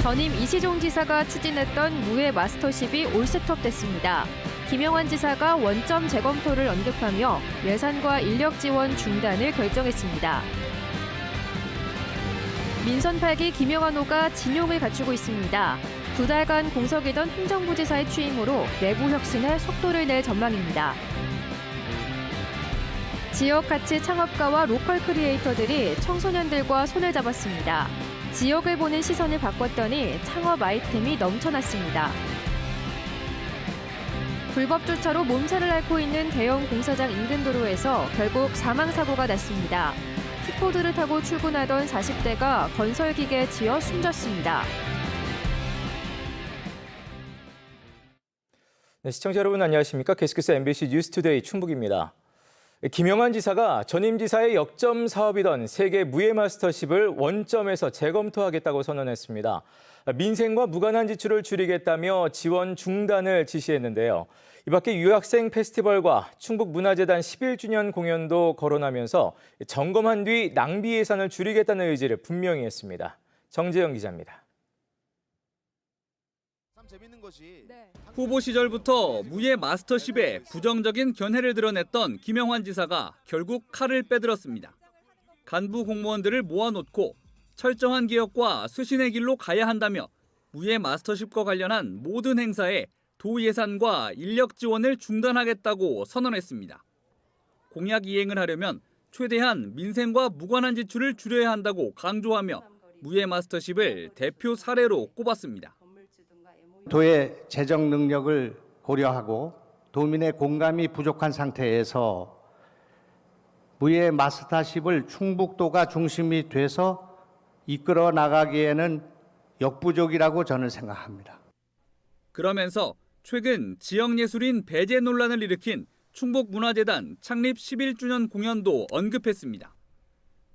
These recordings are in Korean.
전임 이시종 지사가 추진했던 무예 마스터십이 올 스톱됐습니다. 김영환 지사가 원점 재검토를 언급하며 예산과 인력 지원 중단을 결정했습니다. 민선 8기 김영환 호가 진용을 갖추고 있습니다. 2달간 공석이던 행정부지사의 취임으로 내부 혁신에 속도를 낼 전망입니다. 지역 가치 창업가와 로컬 크리에이터들이 청소년들과 손을 잡았습니다. 지역을 보는 시선을 바꿨더니 창업 아이템이 넘쳐났습니다. 불법 주차로 몸살을 앓고 있는 대형 공사장 인근 도로에서 결국 사망사고가 났습니다. 킥보드를 타고 출근하던 40대가 건설기계에 치여 숨졌습니다. 네, 시청자 여러분 안녕하십니까? 계속해서 MBC 뉴스투데이 충북입니다. 김영환 지사가 전임 지사의 역점 사업이던 세계 무예 마스터십을 원점에서 재검토하겠다고 선언했습니다. 민생과 무관한 지출을 줄이겠다며 지원 중단을 지시했는데요. 이 밖에 유학생 페스티벌과 충북문화재단 11주년 공연도 거론하면서 점검한 뒤 낭비 예산을 줄이겠다는 의지를 분명히 했습니다. 정재영 기자입니다. 후보 시절부터 무예 마스터십에 부정적인 견해를 드러냈던 김영환 지사가 결국 칼을 빼들었습니다. 간부 공무원들을 모아놓고 철저한 개혁과 쇄신의 길로 가야 한다며 무예 마스터십과 관련한 모든 행사에 도 예산과 인력 지원을 중단하겠다고 선언했습니다. 공약 이행을 하려면 최대한 민생과 무관한 지출을 줄여야 한다고 강조하며 무예 마스터십을 대표 사례로 꼽았습니다. 도의 재정 능력을 고려하고 도민의 공감이 부족한 상태에서 무예 마스터십을 충북도가 중심이 돼서 이끌어 나가기에는 역부족이라고 저는 생각합니다. 그러면서 최근 지역예술인 배제 논란을 일으킨 충북문화재단 창립 11주년 공연도 언급했습니다.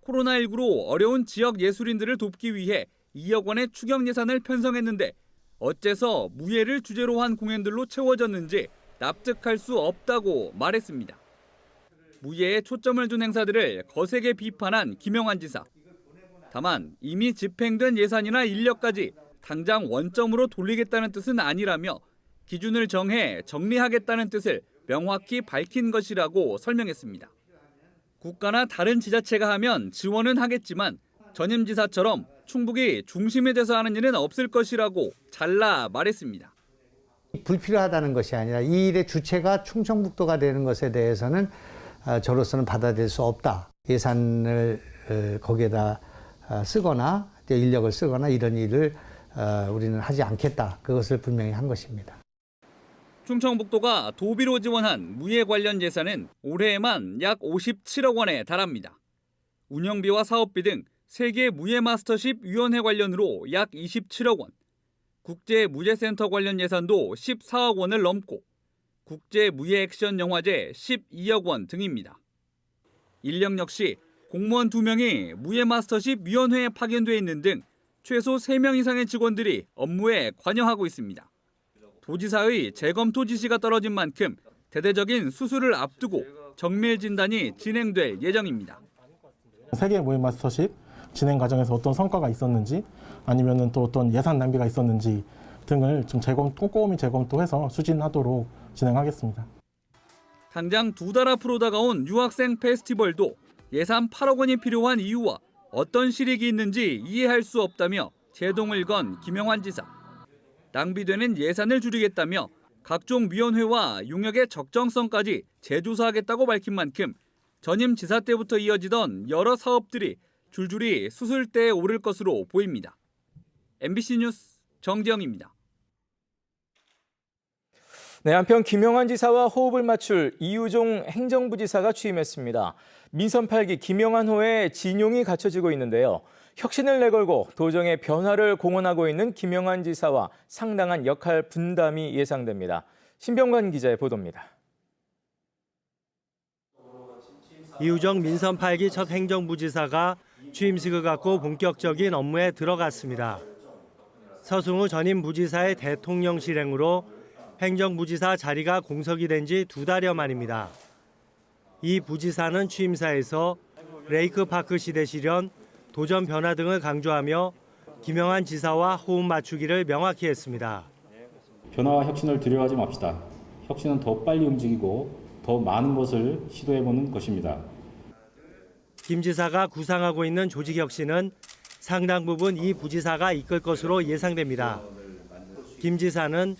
코로나19로 어려운 지역 예술인들을 돕기 위해 2억 원의 추경 예산을 편성했는데 어째서 무예를 주제로 한 공연들로 채워졌는지 납득할 수 없다고 말했습니다. 무예에 초점을 둔 행사들을 거세게 비판한 김영환 지사. 다만 이미 집행된 예산이나 인력까지 당장 원점으로 돌리겠다는 뜻은 아니라며 기준을 정해 정리하겠다는 뜻을 명확히 밝힌 것이라고 설명했습니다. 국가나 다른 지자체가 하면 지원은 하겠지만 전임 지사처럼 충북이 중심이 돼서 하는 일은 없을 것이라고 잘라 말했습니다. 불필요하다는 것이 아니라 이 일의 주체가 충청북도가 되는 것에 대해서는 저로서는 받아들일 수 없다. 예산을 거기에다 쓰거나 인력을 쓰거나 이런 일을 우리는 하지 않겠다. 그것을 분명히 한 것입니다. 충청북도가 도비로 지원한 무예 관련 예산은 올해에만 약 57억 원에 달합니다. 운영비와 사업비 등 세계 무예 마스터십 위원회 관련으로 약 27억 원, 국제 무예센터 관련 예산도 14억 원을 넘고 국제 무예 액션 영화제 12억 원 등입니다. 인력 역시 공무원 2명이 무예 마스터십 위원회에 파견돼 있는 등 최소 3명 이상의 직원들이 업무에 관여하고 있습니다. 도지사의 재검토 지시가 떨어진 만큼 대대적인 수술을 앞두고 정밀 진단이 진행될 예정입니다. 세계 무예 마스터십 진행 과정에서 어떤 성과가 있었는지 아니면 또 어떤 예산 낭비가 있었는지 등을 좀 꼼꼼히 재검토해서 추진하도록 진행하겠습니다. 당장 2달 앞으로 다가온 유학생 페스티벌도 예산 8억 원이 필요한 이유와 어떤 실익이 있는지 이해할 수 없다며 제동을 건 김영환 지사. 낭비되는 예산을 줄이겠다며 각종 위원회와 용역의 적정성까지 재조사하겠다고 밝힌 만큼 전임 지사 때부터 이어지던 여러 사업들이 줄줄이 수술대에 오를 것으로 보입니다. MBC 뉴스 정재영입니다. 네, 한편 김영환 지사와 호흡을 맞출 이유종 행정부지사가 취임했습니다. 민선 8기 김영환호에 진용이 갖춰지고 있는데요. 혁신을 내걸고 도정의 변화를 공언하고 있는 김영환 지사와 상당한 역할 분담이 예상됩니다. 신병관 기자의 보도입니다. 이유정 민선 8기 첫 행정부지사가 취임식을 갖고 본격적인 업무에 들어갔습니다. 서승우 전임 부지사의 대통령 실행으로 행정부지사 자리가 공석이 된 지 2달여 만입니다. 이 부지사는 취임사에서 레이크파크 시대 실현, 도전 변화 등을 강조하며 김영한 지사와 호흡 맞추기를 명확히 했습니다. 변화와 혁신을 두려워하지 맙시다. 혁신은 더 빨리 움직이고 더 많은 것을 시도해보는 것입니다. 김 지사가 구상하고 있는 조직 혁신은 상당 부분 이 부지사가 이끌 것으로 예상됩니다. 김 지사는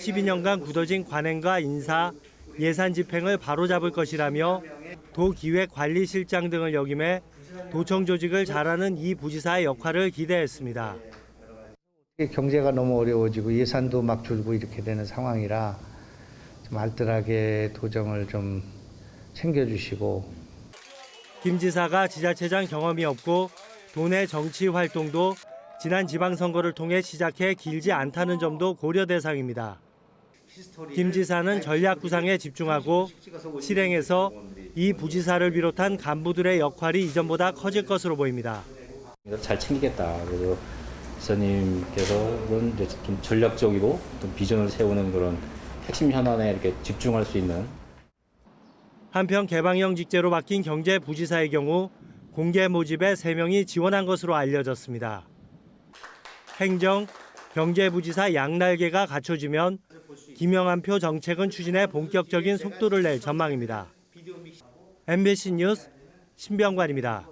12년간 굳어진 관행과 인사, 예산 집행을 바로잡을 것이라며 도기획관리실장 등을 역임해 도청 조직을 잘하는 이 부지사의 역할을 기대했습니다. 경제가 너무 어려워지고 예산도 막 줄고 이렇게 되는 상황이라 좀 알뜰하게 도정을 좀 챙겨주시고. 김 지사가 지자체장 경험이 없고 도내 정치 활동도 지난 지방선거를 통해 시작해 길지 않다는 점도 고려 대상입니다. 김 지사는 전략 구상에 집중하고 실행에서 이 부지사를 비롯한 간부들의 역할이 이전보다 커질 것으로 보입니다. 잘 챙기겠다. 그래서 지사님께서는 이제 좀 전략적이고 좀 비전을 세우는 그런 핵심 현안에 이렇게 집중할 수 있는. 한편 개방형 직제로 바뀐 경제부지사의 경우 공개 모집에 3명이 지원한 것으로 알려졌습니다. 행정, 경제부지사 양날개가 갖춰지면 김영한표 정책은 추진에 본격적인 속도를 낼 전망입니다. MBC 뉴스 신병관입니다.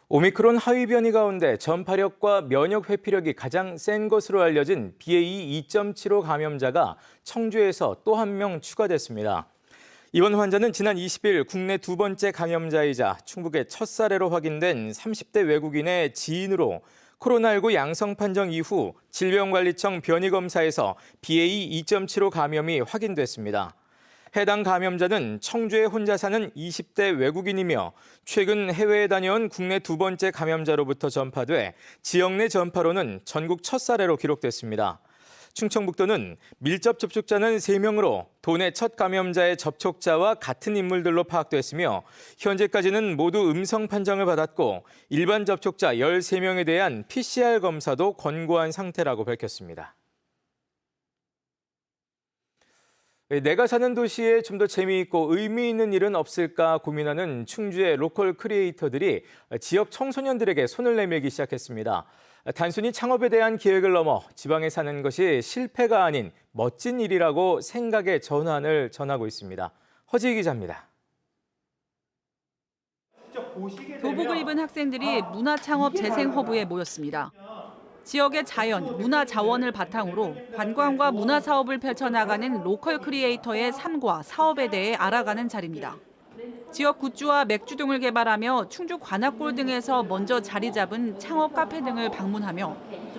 오미크론 하위 변이 가운데 전파력과 면역 회피력이 가장 센 것으로 알려진 BA 2.75 감염자가 청주에서 또 한 명 추가됐습니다. 이번 환자는 지난 20일 국내 두 번째 감염자이자 충북의 첫 사례로 확인된 30대 외국인의 지인으로 코로나19 양성 판정 이후 질병관리청 변이검사에서 BA 2.75 감염이 확인됐습니다. 해당 감염자는 청주에 혼자 사는 20대 외국인이며 최근 해외에 다녀온 국내 두 번째 감염자로부터 전파돼 지역 내 전파로는 전국 첫 사례로 기록됐습니다. 충청북도는 밀접 접촉자는 3명으로 도내 첫 감염자의 접촉자와 같은 인물들로 파악됐으며 현재까지는 모두 음성 판정을 받았고 일반 접촉자 13명에 대한 PCR 검사도 권고한 상태라고 밝혔습니다. 내가 사는 도시에 좀 더 재미있고 의미 있는 일은 없을까 고민하는 충주의 로컬 크리에이터들이 지역 청소년들에게 손을 내밀기 시작했습니다. 단순히 창업에 대한 기획을 넘어 지방에 사는 것이 실패가 아닌 멋진 일이라고 생각의 전환을 전하고 있습니다. 허지희 기자입니다. 교복을 입은 학생들이 문화창업 재생 허브에 모였습니다. 지역의 자연, 문화 자원을 바탕으로 관광과 문화 사업을 펼쳐나가는 로컬 크리에이터의 삶과 사업에 대해 알아가는 자리입니다. 지역 굿즈와 맥주 등을 개발하며 충주 관악골 등에서 먼저 자리 잡은 창업 카페 등을 방문하며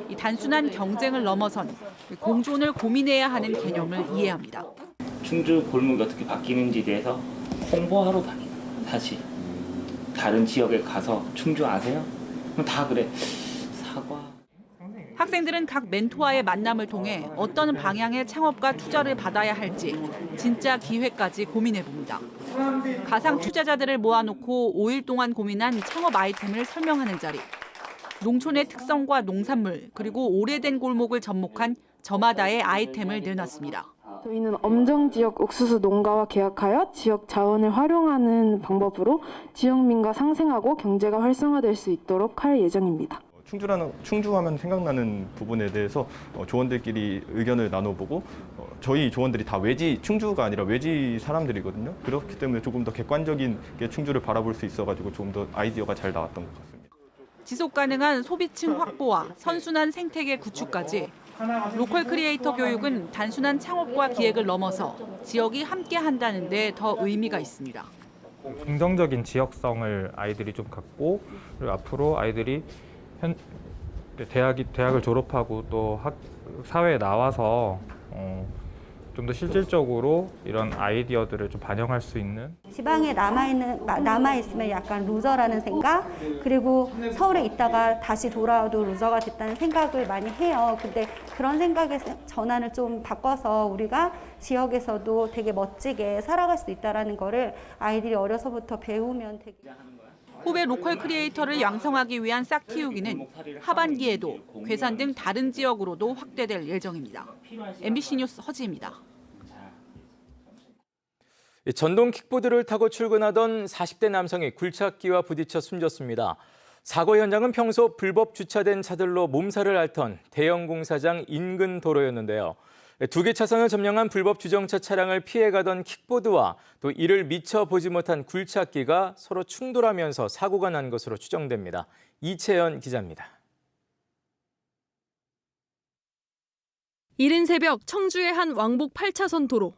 이 단순한 경쟁을 넘어선 공존을 고민해야 하는 개념을 이해합니다. 충주 골목이 어떻게 바뀌는지에 대해서 홍보하러 다니다. 사실 다른 지역에 가서 충주 아세요? 그럼 다 그래. 사과. 학생들은 각 멘토와의 만남을 통해 어떤 방향의 창업과 투자를 받아야 할지 진짜 기회까지 고민해봅니다. 가상 투자자들을 모아놓고 5일 동안 고민한 창업 아이템을 설명하는 자리. 농촌의 특성과 농산물 그리고 오래된 골목을 접목한 저마다의 아이템을 내놨습니다. 저희는 엄정 지역 옥수수 농가와 계약하여 지역 자원을 활용하는 방법으로 지역민과 상생하고 경제가 활성화될 수 있도록 할 예정입니다. 충주하면 생각나는 부분에 대해서 조원들끼리 의견을 나눠보고 저희 조원들이 다 충주가 아니라 외지 사람들이거든요. 그렇기 때문에 조금 더 객관적인 충주를 바라볼 수 있어가지고 조금 더 아이디어가 잘 나왔던 것 같습니다. 지속 가능한 소비층 확보와 선순환 생태계 구축까지 로컬 크리에이터 교육은 단순한 창업과 기획을 넘어서 지역이 함께 한다는 데 더 의미가 있습니다. 긍정적인 지역성을 아이들이 좀 갖고 그리고 앞으로 아이들이 대학을 졸업하고 또 사회에 나와서 좀 더 실질적으로 이런 아이디어들을 좀 반영할 수 있는. 지방에 남아있으면 약간 루저라는 생각, 그리고 서울에 있다가 다시 돌아와도 루저가 됐다는 생각을 많이 해요. 근데 그런 생각의 전환을 좀 바꿔서 우리가 지역에서도 되게 멋지게 살아갈 수 있다는 거를 아이들이 어려서부터 배우면 되게. 후배 로컬 크리에이터를 양성하기 위한 싹 키우기는 하반기에도 괴산 등 다른 지역으로도 확대될 예정입니다. MBC 뉴스 허지입니다. 전동 킥보드를 타고 출근하던 40대 남성이 굴착기와 부딪혀 숨졌습니다. 사고 현장은 평소 불법 주차된 차들로 몸살을 앓던 대형 공사장 인근 도로였는데요. 2개 차선을 점령한 불법 주정차 차량을 피해가던 킥보드와 또 이를 미처 보지 못한 굴착기가 서로 충돌하면서 사고가 난 것으로 추정됩니다. 이채연 기자입니다. 이른 새벽 청주의 한 왕복 8차선 도로.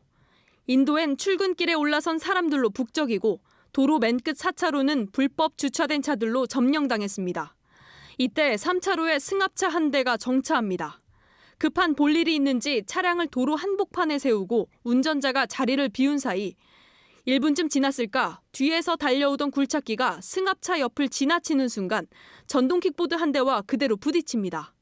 인도엔 출근길에 올라선 사람들로 북적이고 도로 맨 끝 4차로는 불법 주차된 차들로 점령당했습니다. 이때 3차로에 승합차 한 대가 정차합니다. 급한 볼일이 있는지 차량을 도로 한복판에 세우고 운전자가 자리를 비운 사이 1분쯤 지났을까 뒤에서 달려오던 굴착기가 승합차 옆을 지나치는 순간 전동 킥보드 한 대와 그대로 부딪힙니다.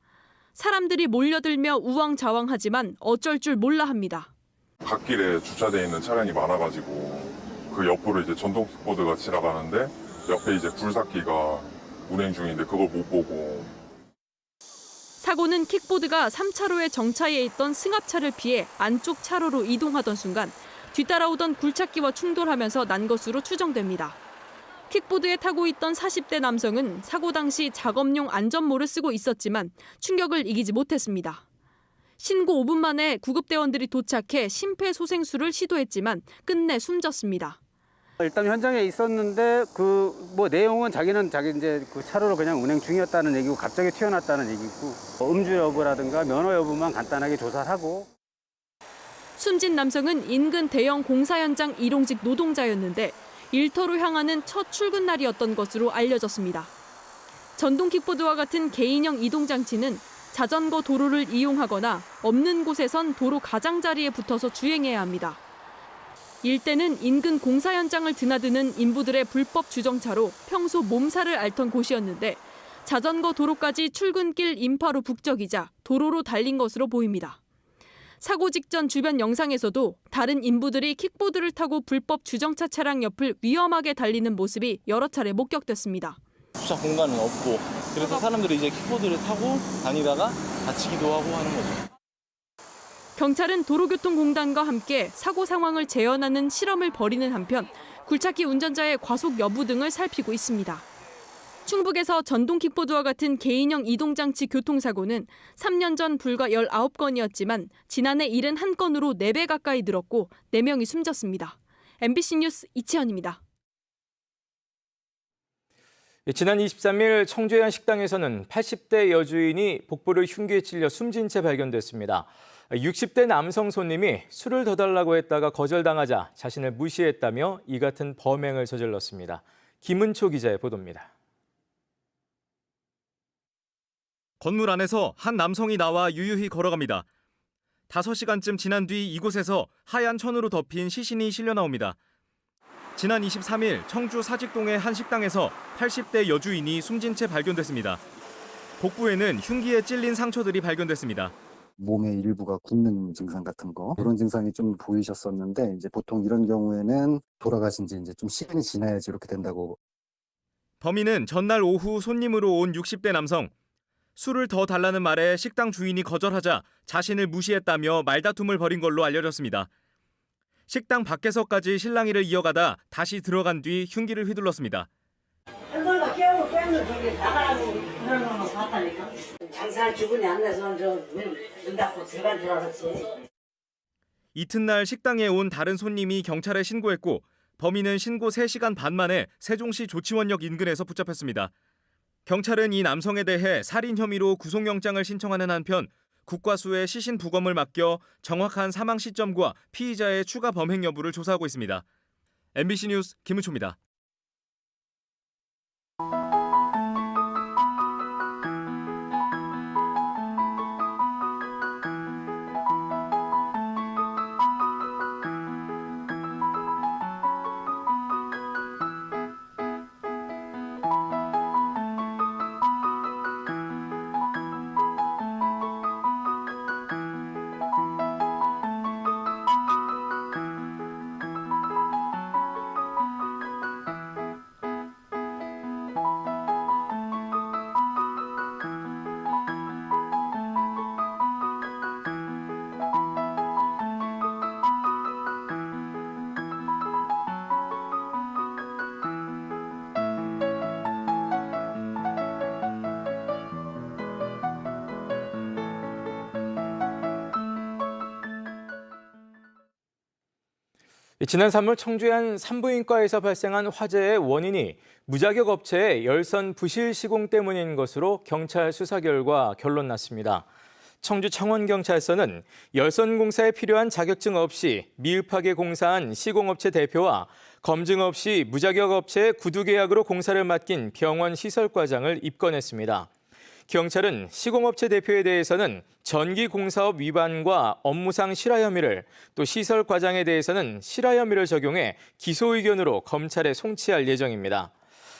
사람들이 몰려들며 우왕좌왕하지만 어쩔 줄 몰라 합니다. 갓길에 주차되어 있는 차량이 많아가지고 그 옆으로 이제 전동 킥보드가 지나가는데 옆에 이제 굴삭기가 운행 중인데 그걸 못 보고. 사고는 킥보드가 3차로에 정차해 있던 승합차를 피해 안쪽 차로로 이동하던 순간 뒤따라오던 굴착기와 충돌하면서 난 것으로 추정됩니다. 킥보드에 타고 있던 40대 남성은 사고 당시 작업용 안전모를 쓰고 있었지만 충격을 이기지 못했습니다. 신고 5분 만에 구급대원들이 도착해 심폐소생술을 시도했지만 끝내 숨졌습니다. 일단 현장에 있었는데 그 내용은 자기는 이제 그 차로를 그냥 운행 중이었다는 얘기고 갑자기 튀어났다는 얘기고 음주 여부라든가 면허 여부만 간단하게 조사를 하고. 숨진 남성은 인근 대형 공사 현장 일용직 노동자였는데 일터로 향하는 첫 출근 날이었던 것으로 알려졌습니다. 전동 킥보드와 같은 개인형 이동 장치는 자전거 도로를 이용하거나 없는 곳에선 도로 가장자리에 붙어서 주행해야 합니다. 일대는 인근 공사 현장을 드나드는 인부들의 불법 주정차로 평소 몸살을 앓던 곳이었는데 자전거 도로까지 출근길 인파로 북적이자 도로로 달린 것으로 보입니다. 사고 직전 주변 영상에서도 다른 인부들이 킥보드를 타고 불법 주정차 차량 옆을 위험하게 달리는 모습이 여러 차례 목격됐습니다. 주차 공간은 없고 그래서 사람들이 이제 킥보드를 타고 다니다가 다치기도 하고 하는 거죠. 경찰은 도로교통공단과 함께 사고 상황을 재현하는 실험을 벌이는 한편 굴착기 운전자의 과속 여부 등을 살피고 있습니다. 충북에서 전동 킥보드와 같은 개인형 이동장치 교통사고는 3년 전 불과 19건이었지만 지난해 71건으로 4배 가까이 늘었고 4명이 숨졌습니다. MBC 뉴스 이채연입니다. 지난 23일 청주의 한 식당에서는 80대 여주인이 복부를 흉기에 찔려 숨진 채 발견됐습니다. 60대 남성 손님이 술을 더 달라고 했다가 거절당하자 자신을 무시했다며 이 같은 범행을 저질렀습니다. 김은초 기자의 보도입니다. 건물 안에서 한 남성이 나와 유유히 걸어갑니다. 5시간쯤 지난 뒤 이곳에서 하얀 천으로 덮인 시신이 실려 나옵니다. 지난 23일 청주 사직동의 한 식당에서 80대 여주인이 숨진 채 발견됐습니다. 복부에는 흉기에 찔린 상처들이 발견됐습니다. 몸의 일부가 굽는 증상 같은 거 그런 증상이 좀 보이셨었는데 이제 보통 이런 경우에는 돌아가신 지 이제 좀 시간이 지나야지 이렇게 된다고. 범인은 전날 오후 손님으로 온 60대 남성. 술을 더 달라는 말에 식당 주인이 거절하자 자신을 무시했다며 말다툼을 벌인 걸로 알려졌습니다. 식당 밖에서까지 실랑이를 이어가다 다시 들어간 뒤 흉기를 휘둘렀습니다. 장사할 기분이 안 나서 문 닫고 들어간 줄 알았지. 이튿날 식당에 온 다른 손님이 경찰에 신고했고 범인은 신고 3시간 반 만에 세종시 조치원역 인근에서 붙잡혔습니다. 경찰은 이 남성에 대해 살인 혐의로 구속영장을 신청하는 한편 국과수에 시신 부검을 맡겨 정확한 사망 시점과 피의자의 추가 범행 여부를 조사하고 있습니다. MBC 뉴스 김은초입니다. 지난 3월 청주의 한 산부인과에서 발생한 화재의 원인이 무자격 업체의 열선 부실 시공 때문인 것으로 경찰 수사 결과 결론났습니다. 청주 청원경찰서는 열선공사에 필요한 자격증 없이 미흡하게 공사한 시공업체 대표와 검증 없이 무자격 업체의 구두계약으로 공사를 맡긴 병원 시설과장을 입건했습니다. 경찰은 시공업체 대표에 대해서는 전기공사업 위반과 업무상 실화 혐의를, 또 시설과장에 대해서는 실화 혐의를 적용해 기소 의견으로 검찰에 송치할 예정입니다.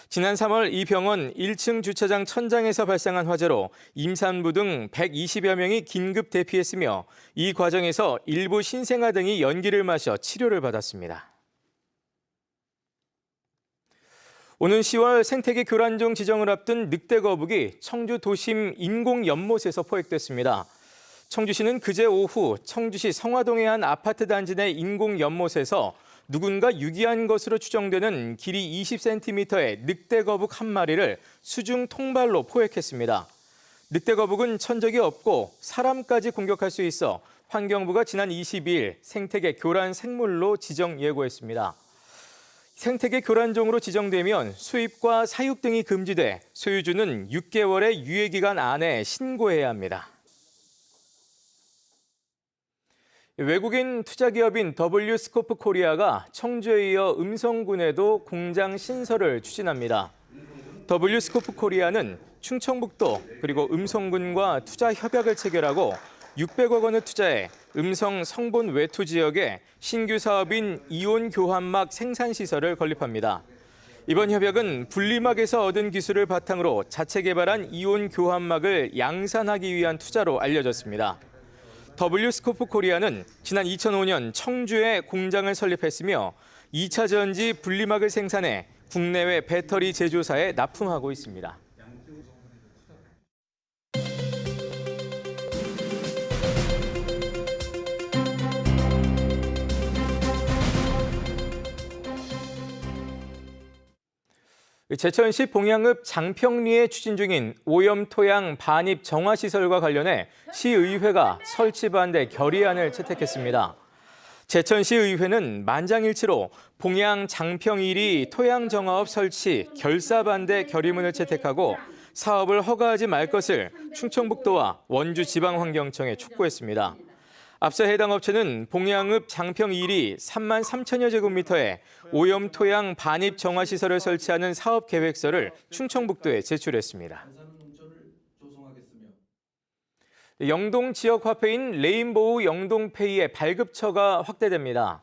지난 3월 이 병원 1층 주차장 천장에서 발생한 화재로 임산부 등 120여 명이 긴급 대피했으며 이 과정에서 일부 신생아 등이 연기를 마셔 치료를 받았습니다. 오는 10월 생태계 교란종 지정을 앞둔 늑대 거북이 청주 도심 인공연못에서 포획됐습니다. 청주시는 그제 오후 청주시 성화동의 한 아파트 단지 내 인공연못에서 누군가 유기한 것으로 추정되는 길이 20cm의 늑대 거북 한 마리를 수중 통발로 포획했습니다. 늑대 거북은 천적이 없고 사람까지 공격할 수 있어 환경부가 지난 22일 생태계 교란 생물로 지정 예고했습니다. 생태계 교란종으로 지정되면 수입과 사육 등이 금지돼 소유주는 6개월의 유예기간 안에 신고해야 합니다. 외국인 투자기업인 W스코프 코리아가 청주에 이어 음성군에도 공장 신설을 추진합니다. W스코프 코리아는 충청북도 그리고 음성군과 투자 협약을 체결하고 600억 원을 투자해 음성 성본 외투 지역에 신규 사업인 이온 교환막 생산시설을 건립합니다. 이번 협약은 분리막에서 얻은 기술을 바탕으로 자체 개발한 이온 교환막을 양산하기 위한 투자로 알려졌습니다. W스코프 코리아는 지난 2005년 청주에 공장을 설립했으며 2차 전지 분리막을 생산해 국내외 배터리 제조사에 납품하고 있습니다. 제천시 봉양읍 장평리에 추진 중인 오염토양 반입 정화시설과 관련해 시의회가 설치 반대 결의안을 채택했습니다. 제천시의회는 만장일치로 봉양 장평 1위 토양 정화업 설치 결사 반대 결의문을 채택하고 사업을 허가하지 말 것을 충청북도와 원주지방환경청에 촉구했습니다. 앞서 해당 업체는 봉양읍 장평 1위 3만 3천여 제곱미터의 오염 토양 반입 정화시설을 설치하는 사업 계획서를 충청북도에 제출했습니다. 영동 지역 화폐인 레인보우 영동페이의 발급처가 확대됩니다.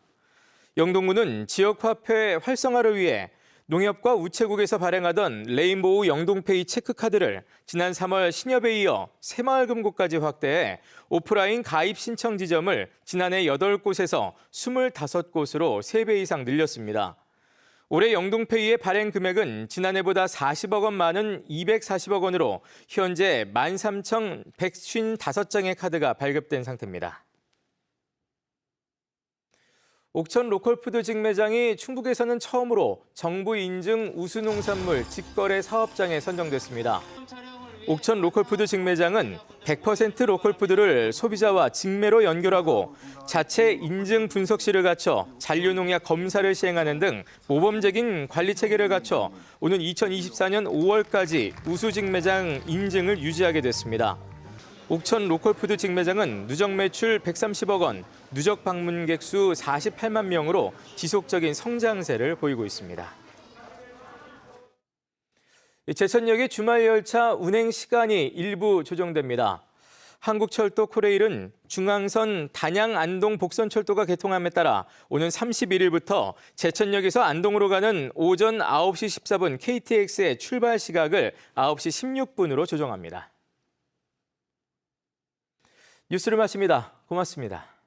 영동구는 지역 화폐 활성화를 위해 농협과 우체국에서 발행하던 레인보우 영동페이 체크카드를 지난 3월 신협에 이어 새마을금고까지 확대해 오프라인 가입 신청 지점을 지난해 8곳에서 25곳으로 3배 이상 늘렸습니다. 올해 영동페이의 발행 금액은 지난해보다 40억 원 많은 240억 원으로 현재 13,155장의 카드가 발급된 상태입니다. 옥천 로컬푸드 직매장이 충북에서는 처음으로 정부 인증 우수농산물 직거래 사업장에 선정됐습니다. 옥천 로컬푸드 직매장은 100% 로컬푸드를 소비자와 직매로 연결하고 자체 인증 분석실을 갖춰 잔류농약 검사를 시행하는 등 모범적인 관리 체계를 갖춰 오는 2024년 5월까지 우수 직매장 인증을 유지하게 됐습니다. 옥천 로컬푸드 직매장은 누적 매출 130억 원, 누적 방문객 수 48만 명으로 지속적인 성장세를 보이고 있습니다. 제천역의 주말 열차 운행 시간이 일부 조정됩니다. 한국철도 코레일은 중앙선 단양 안동 복선철도가 개통함에 따라 오는 31일부터 제천역에서 안동으로 가는 오전 9시 14분 KTX의 출발 시각을 9시 16분으로 조정합니다. 뉴스를 마칩니다. 고맙습니다.